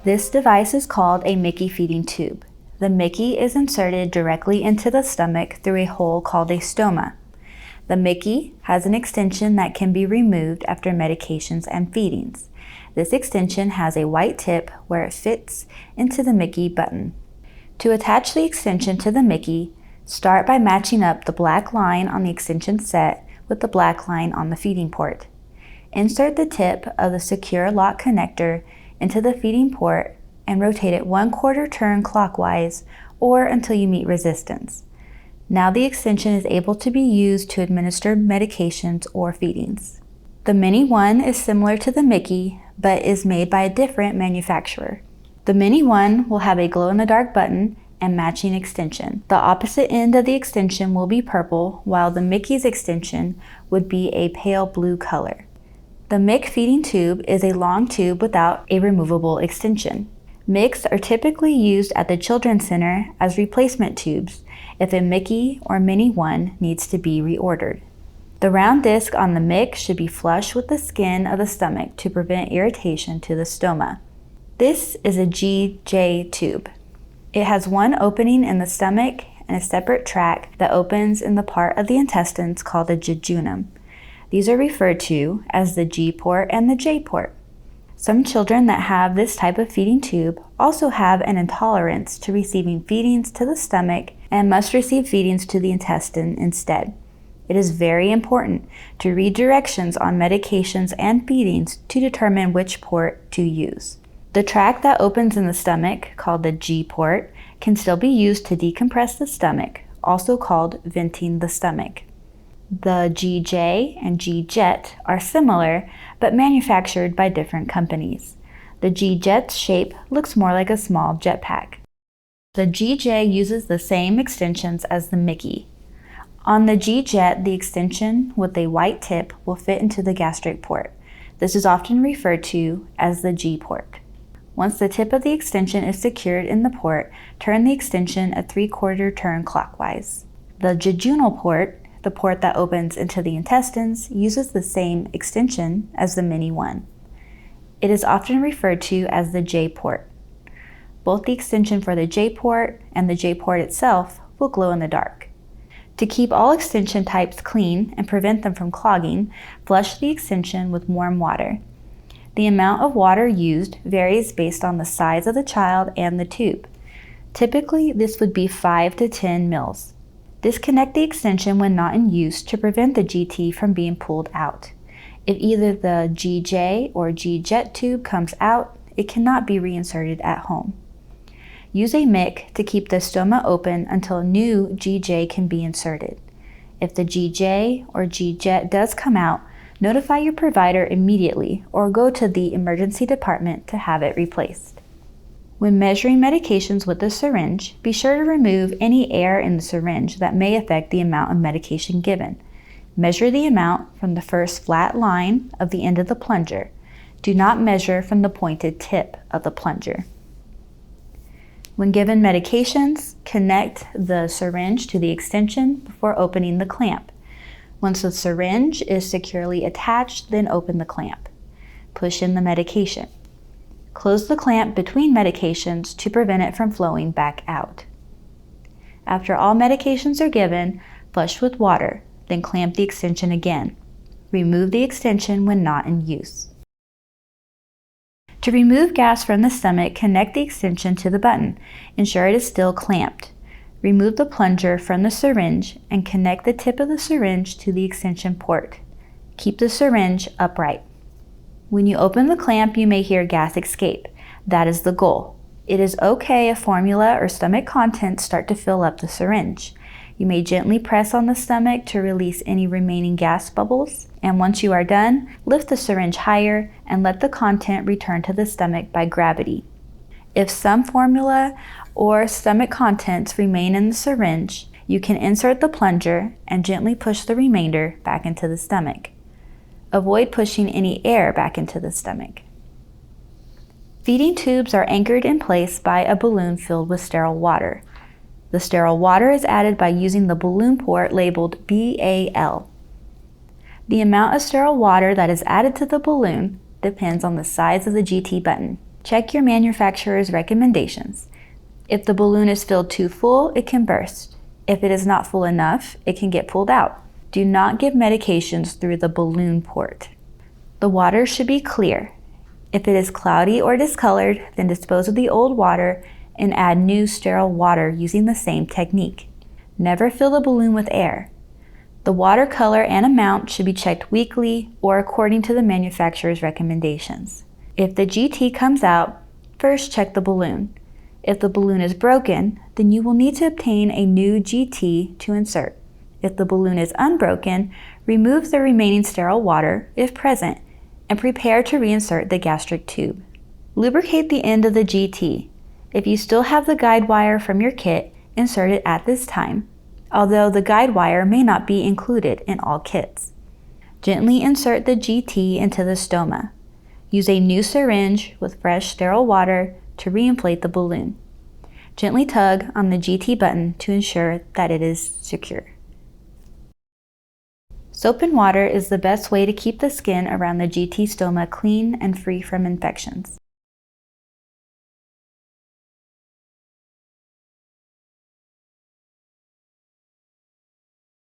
This device is called a Mickey feeding tube. The Mickey is inserted directly into the stomach through a hole called a stoma. The Mickey has an extension that can be removed after medications and feedings. This extension has a white tip where it fits into the Mickey button. To attach the extension to the Mickey, start by matching up the black line on the extension set with the black line on the feeding port. Insert the tip of the secure lock connector into the feeding port and rotate it 1/4 turn clockwise or until you meet resistance. Now the extension is able to be used to administer medications or feedings. The Mini One is similar to the Mickey, but is made by a different manufacturer. The Mini One will have a glow-in-the-dark button and matching extension. The opposite end of the extension will be purple, while the Mickey's extension would be a pale blue color. The Mick feeding tube is a long tube without a removable extension. Micks are typically used at the Children's Center as replacement tubes if a Mickey or Mini One needs to be reordered. The round disc on the Mick should be flush with the skin of the stomach to prevent irritation to the stoma. This is a GJ tube. It has one opening in the stomach and a separate tract that opens in the part of the intestines called the jejunum. These are referred to as the G port and the J port. Some children that have this type of feeding tube also have an intolerance to receiving feedings to the stomach and must receive feedings to the intestine instead. It is very important to read directions on medications and feedings to determine which port to use. The tract that opens in the stomach, called the G port, can still be used to decompress the stomach, also called venting the stomach. The GJ and G-Jet are similar, but manufactured by different companies. The G-Jet's shape looks more like a small jetpack. The GJ uses the same extensions as the Mickey. On the G-Jet, the extension with a white tip will fit into the gastric port. This is often referred to as the G port. Once the tip of the extension is secured in the port, turn the extension a 3/4 turn clockwise. The jejunal port, the port that opens into the intestines, uses the same extension as the Mini One. It is often referred to as the J port. Both the extension for the J port and the J port itself will glow in the dark. To keep all extension types clean and prevent them from clogging, flush the extension with warm water. The amount of water used varies based on the size of the child and the tube. Typically, this would be 5 to 10 mils. Disconnect the extension when not in use to prevent the GT from being pulled out. If either the GJ or G-Jet tube comes out, it cannot be reinserted at home. Use a Mick to keep the stoma open until a new GJ can be inserted. If the GJ or G-Jet does come out, notify your provider immediately or go to the emergency department to have it replaced. When measuring medications with a syringe, be sure to remove any air in the syringe that may affect the amount of medication given. Measure the amount from the first flat line of the end of the plunger. Do not measure from the pointed tip of the plunger. When given medications, connect the syringe to the extension before opening the clamp. Once the syringe is securely attached, then open the clamp. Push in the medication. Close the clamp between medications to prevent it from flowing back out. After all medications are given, flush with water, then clamp the extension again. Remove the extension when not in use. To remove gas from the stomach, connect the extension to the button. Ensure it is still clamped. Remove the plunger from the syringe and connect the tip of the syringe to the extension port. Keep the syringe upright. When you open the clamp, you may hear gas escape. That is the goal. It is okay if formula or stomach contents start to fill up the syringe. You may gently press on the stomach to release any remaining gas bubbles, and once you are done, lift the syringe higher and let the content return to the stomach by gravity. If some formula or stomach contents remain in the syringe, you can insert the plunger and gently push the remainder back into the stomach. Avoid pushing any air back into the stomach. Feeding tubes are anchored in place by a balloon filled with sterile water. The sterile water is added by using the balloon port labeled BAL. The amount of sterile water that is added to the balloon depends on the size of the GT button. Check your manufacturer's recommendations. If the balloon is filled too full, it can burst. If it is not full enough, it can get pulled out. Do not give medications through the balloon port. The water should be clear. If it is cloudy or discolored, then dispose of the old water and add new sterile water using the same technique. Never fill the balloon with air. The water color and amount should be checked weekly or according to the manufacturer's recommendations. If the GT comes out, first check the balloon. If the balloon is broken, then you will need to obtain a new GT to insert. If the balloon is unbroken, remove the remaining sterile water, if present, and prepare to reinsert the gastric tube. Lubricate the end of the GT. If you still have the guide wire from your kit, insert it at this time, although the guide wire may not be included in all kits. Gently insert the GT into the stoma. Use a new syringe with fresh sterile water to reinflate the balloon. Gently tug on the GT button to ensure that it is secure. Soap and water is the best way to keep the skin around the GT stoma clean and free from infections.